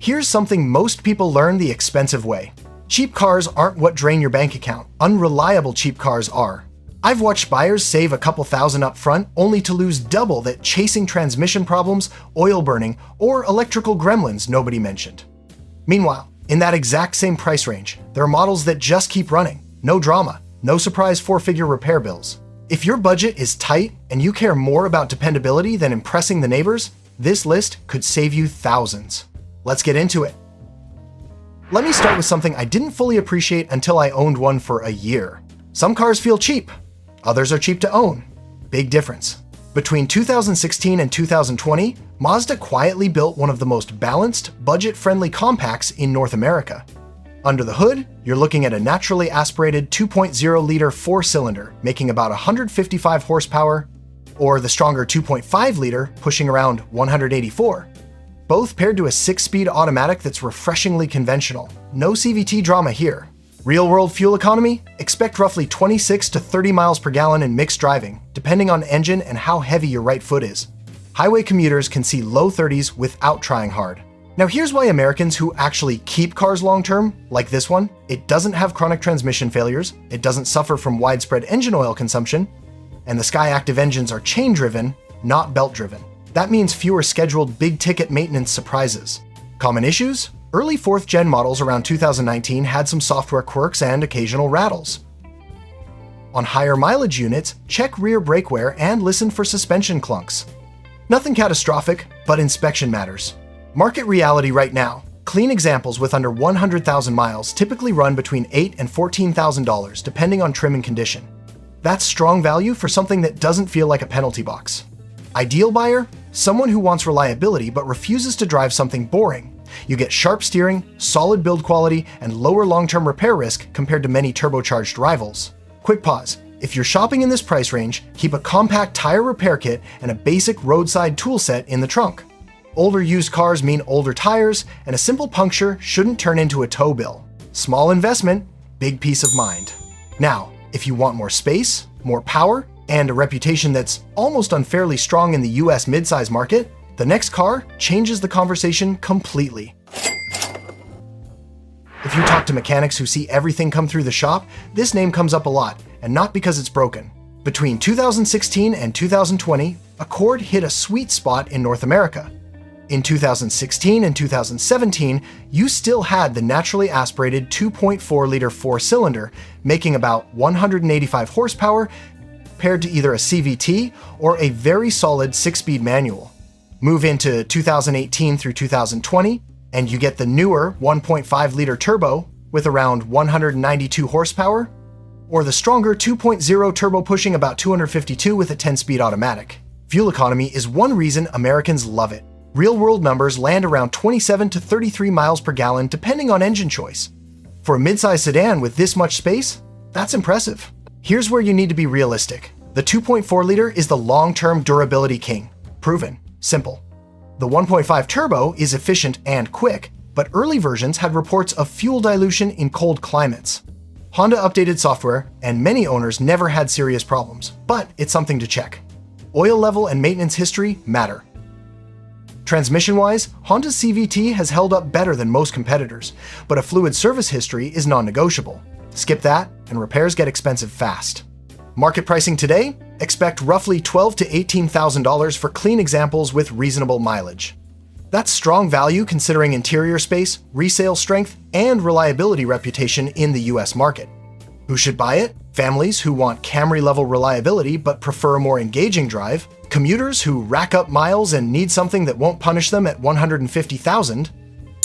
Here's something most people learn the expensive way. Cheap cars aren't what drain your bank account. Unreliable cheap cars are. I've watched buyers save a couple thousand up front only to lose double that chasing transmission problems, oil burning, or electrical gremlins nobody mentioned. Meanwhile, in that exact same price range, there are models that just keep running. No drama, no surprise four-figure repair bills. If your budget is tight and you care more about dependability than impressing the neighbors, this list could save you thousands. Let's get into it. Let me start with something I didn't fully appreciate until I owned one for a year. Some cars feel cheap. Others are cheap to own. Big difference. Between 2016 and 2020, Mazda quietly built one of the most balanced, budget-friendly compacts in North America. Under the hood, you're looking at a naturally aspirated 2.0-liter four-cylinder, making about 155 horsepower, or the stronger 2.5-liter, pushing around 184. Both paired to a 6-speed automatic that's refreshingly conventional. No CVT drama here. Real-world fuel economy? Expect roughly 26 to 30 miles per gallon in mixed driving, depending on engine and how heavy your right foot is. Highway commuters can see low 30s without trying hard. Now here's why Americans who actually keep cars long-term, like this one, it doesn't have chronic transmission failures, it doesn't suffer from widespread engine oil consumption, and the Skyactiv engines are chain-driven, not belt-driven. That means fewer scheduled big-ticket maintenance surprises. Common issues? Early 4th-gen models around 2019 had some software quirks and occasional rattles. On higher mileage units, check rear brake wear and listen for suspension clunks. Nothing catastrophic, but inspection matters. Market reality right now. Clean examples with under 100,000 miles typically run between $8,000 and $14,000 depending on trim and condition. That's strong value for something that doesn't feel like a penalty box. Ideal buyer? Someone who wants reliability but refuses to drive something boring. You get sharp steering, solid build quality, and lower long-term repair risk compared to many turbocharged rivals. Quick pause. If you're shopping in this price range, keep a compact tire repair kit and a basic roadside toolset in the trunk. Older used cars mean older tires, and a simple puncture shouldn't turn into a tow bill. Small investment, big peace of mind. Now, if you want more space, more power, and a reputation that's almost unfairly strong in the US midsize market, the next car changes the conversation completely. If you talk to mechanics who see everything come through the shop, this name comes up a lot, and not because it's broken. Between 2016 and 2020, Accord hit a sweet spot in North America. In 2016 and 2017, you still had the naturally aspirated 2.4-liter four-cylinder, making about 185 horsepower, paired to either a CVT or a very solid 6-speed manual. Move into 2018 through 2020, and you get the newer 1.5-liter turbo with around 192 horsepower, or the stronger 2.0 turbo pushing about 252 with a 10-speed automatic. Fuel economy is one reason Americans love it. Real-world numbers land around 27 to 33 miles per gallon depending on engine choice. For a midsize sedan with this much space, that's impressive. Here's where you need to be realistic. The 2.4-liter is the long-term durability king. Proven. Simple. The 1.5 turbo is efficient and quick, but early versions had reports of fuel dilution in cold climates. Honda updated software, and many owners never had serious problems, but it's something to check. Oil level and maintenance history matter. Transmission-wise, Honda's CVT has held up better than most competitors, but a fluid service history is non-negotiable. Skip that, and repairs get expensive fast. Market pricing today? Expect roughly $12,000 to $18,000 for clean examples with reasonable mileage. That's strong value considering interior space, resale strength, and reliability reputation in the US market. Who should buy it? Families who want Camry-level reliability but prefer a more engaging drive, commuters who rack up miles and need something that won't punish them at 150,000,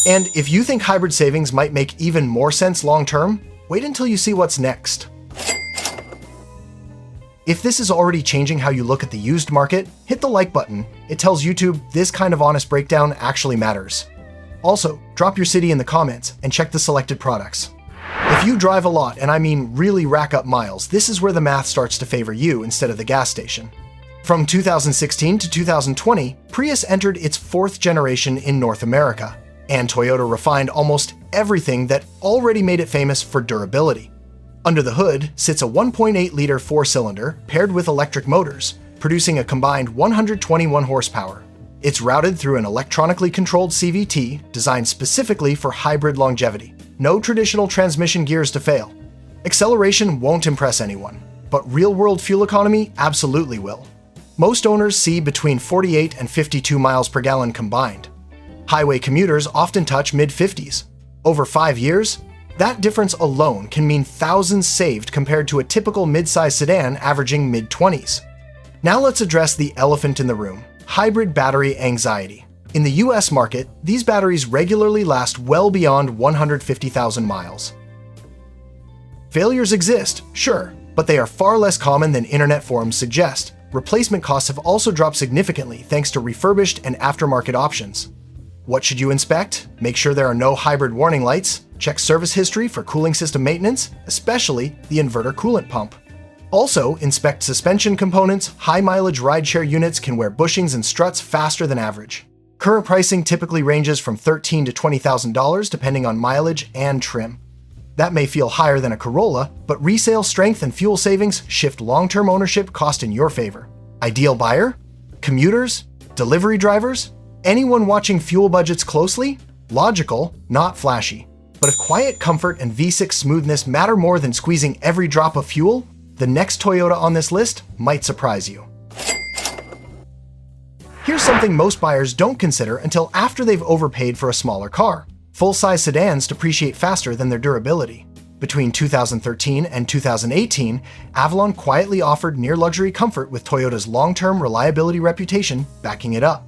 and if you think hybrid savings might make even more sense long-term, wait until you see what's next. If this is already changing how you look at the used market, hit the like button. It tells YouTube this kind of honest breakdown actually matters. Also, drop your city in the comments and check the selected products. If you drive a lot, and I mean really rack up miles, this is where the math starts to favor you instead of the gas station. From 2016 to 2020, Prius entered its 4th generation in North America, and Toyota refined almost everything that already made it famous for durability. Under the hood sits a 1.8-liter four-cylinder paired with electric motors, producing a combined 121 horsepower. It's routed through an electronically controlled CVT designed specifically for hybrid longevity. No traditional transmission gears to fail. Acceleration won't impress anyone, but real-world fuel economy absolutely will. Most owners see between 48 and 52 miles per gallon combined. Highway commuters often touch mid-50s. Over 5 years, that difference alone can mean thousands saved compared to a typical mid-size sedan averaging mid-20s. Now let's address the elephant in the room: hybrid battery anxiety. In the US market, these batteries regularly last well beyond 150,000 miles. Failures exist, sure, but they are far less common than internet forums suggest. Replacement costs have also dropped significantly thanks to refurbished and aftermarket options. What should you inspect? Make sure there are no hybrid warning lights. Check service history for cooling system maintenance, especially the inverter coolant pump. Also, inspect suspension components. High-mileage rideshare units can wear bushings and struts faster than average. Current pricing typically ranges from $13,000 to $20,000 depending on mileage and trim. That may feel higher than a Corolla, but resale strength and fuel savings shift long-term ownership cost in your favor. Ideal buyer? Commuters? Delivery drivers? Anyone watching fuel budgets closely? Logical, not flashy. But if quiet comfort and V6 smoothness matter more than squeezing every drop of fuel, the next Toyota on this list might surprise you. Here's something most buyers don't consider until after they've overpaid for a smaller car. Full-size sedans depreciate faster than their durability. Between 2013 and 2018, Avalon quietly offered near-luxury comfort with Toyota's long-term reliability reputation backing it up.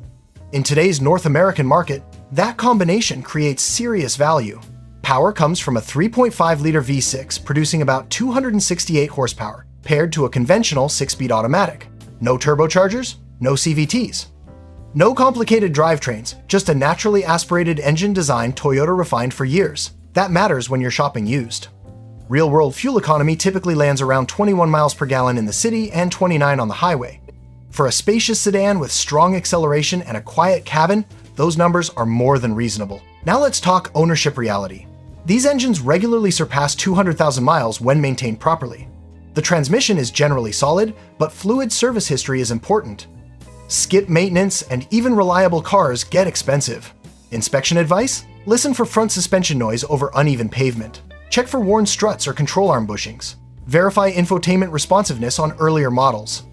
In today's North American market, that combination creates serious value. Power comes from a 3.5-liter V6 producing about 268 horsepower, paired to a conventional 6-speed automatic. No turbochargers, no CVTs. No complicated drivetrains, just a naturally aspirated engine design Toyota refined for years. That matters when you're shopping used. Real-world fuel economy typically lands around 21 miles per gallon in the city and 29 on the highway. For a spacious sedan with strong acceleration and a quiet cabin, those numbers are more than reasonable. Now let's talk ownership reality. These engines regularly surpass 200,000 miles when maintained properly. The transmission is generally solid, but fluid service history is important. Skip maintenance and even reliable cars get expensive. Inspection advice? Listen for front suspension noise over uneven pavement. Check for worn struts or control arm bushings. Verify infotainment responsiveness on earlier models.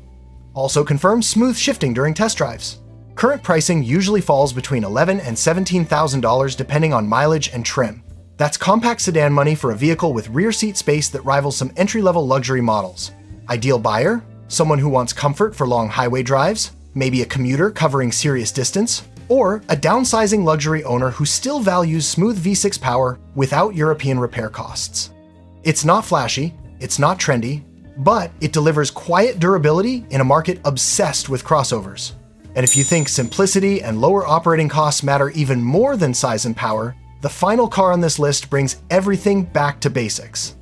Also confirm smooth shifting during test drives. Current pricing usually falls between $11,000 and $17,000 depending on mileage and trim. That's compact sedan money for a vehicle with rear seat space that rivals some entry-level luxury models. Ideal buyer? Someone who wants comfort for long highway drives, maybe a commuter covering serious distance, or a downsizing luxury owner who still values smooth V6 power without European repair costs. It's not flashy, it's not trendy, but it delivers quiet durability in a market obsessed with crossovers. And if you think simplicity and lower operating costs matter even more than size and power, the final car on this list brings everything back to basics.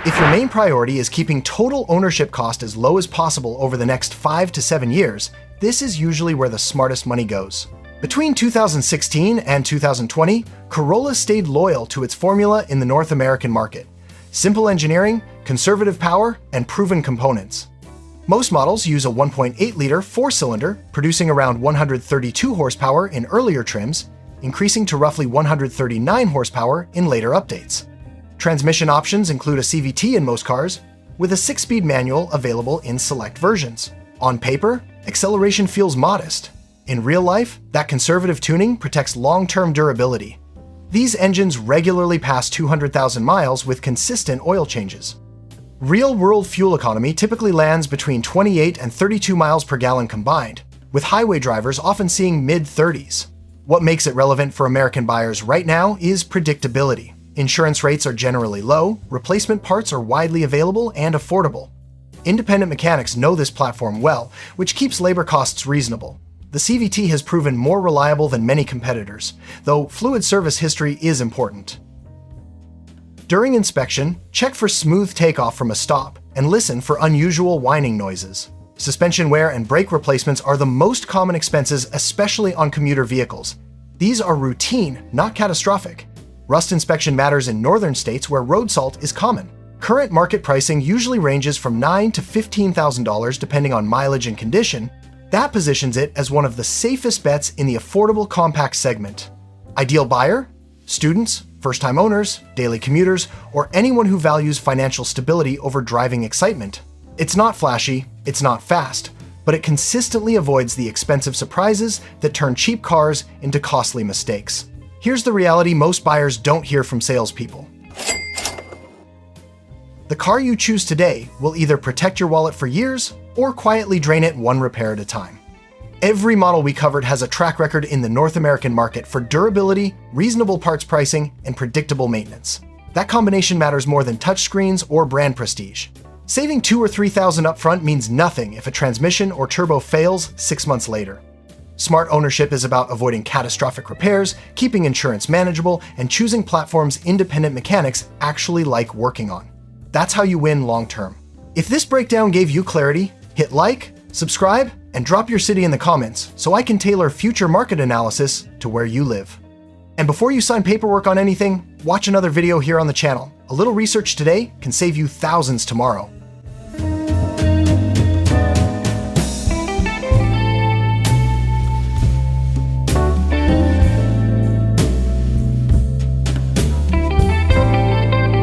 If your main priority is keeping total ownership cost as low as possible over the next 5 to 7 years, this is usually where the smartest money goes. Between 2016 and 2020, Corolla stayed loyal to its formula in the North American market: simple engineering, conservative power, and proven components. Most models use a 1.8-liter 4-cylinder, producing around 132 horsepower in earlier trims, increasing to roughly 139 horsepower in later updates. Transmission options include a CVT in most cars, with a 6-speed manual available in select versions. On paper, acceleration feels modest. In real life, that conservative tuning protects long-term durability. These engines regularly pass 200,000 miles with consistent oil changes. Real-world fuel economy typically lands between 28 and 32 miles per gallon combined, with highway drivers often seeing mid-30s. What makes it relevant for American buyers right now is predictability. Insurance rates are generally low, replacement parts are widely available and affordable. Independent mechanics know this platform well, which keeps labor costs reasonable. The CVT has proven more reliable than many competitors, though fluid service history is important. During inspection, check for smooth takeoff from a stop and listen for unusual whining noises. Suspension wear and brake replacements are the most common expenses, especially on commuter vehicles. These are routine, not catastrophic. Rust inspection matters in northern states where road salt is common. Current market pricing usually ranges from $9,000 to $15,000 depending on mileage and condition. That positions it as one of the safest bets in the affordable compact segment. Ideal buyer? Students, first-time owners, daily commuters, or anyone who values financial stability over driving excitement. It's not flashy, it's not fast, but it consistently avoids the expensive surprises that turn cheap cars into costly mistakes. Here's the reality most buyers don't hear from salespeople. The car you choose today will either protect your wallet for years or quietly drain it one repair at a time. Every model we covered has a track record in the North American market for durability, reasonable parts pricing, and predictable maintenance. That combination matters more than touchscreens or brand prestige. Saving $2,000 or $3,000 upfront means nothing if a transmission or turbo fails 6 months later. Smart ownership is about avoiding catastrophic repairs, keeping insurance manageable, and choosing platforms independent mechanics actually like working on. That's how you win long term. If this breakdown gave you clarity, hit like, subscribe, and drop your city in the comments so I can tailor future market analysis to where you live. And before you sign paperwork on anything, watch another video here on the channel. A little research today can save you thousands tomorrow.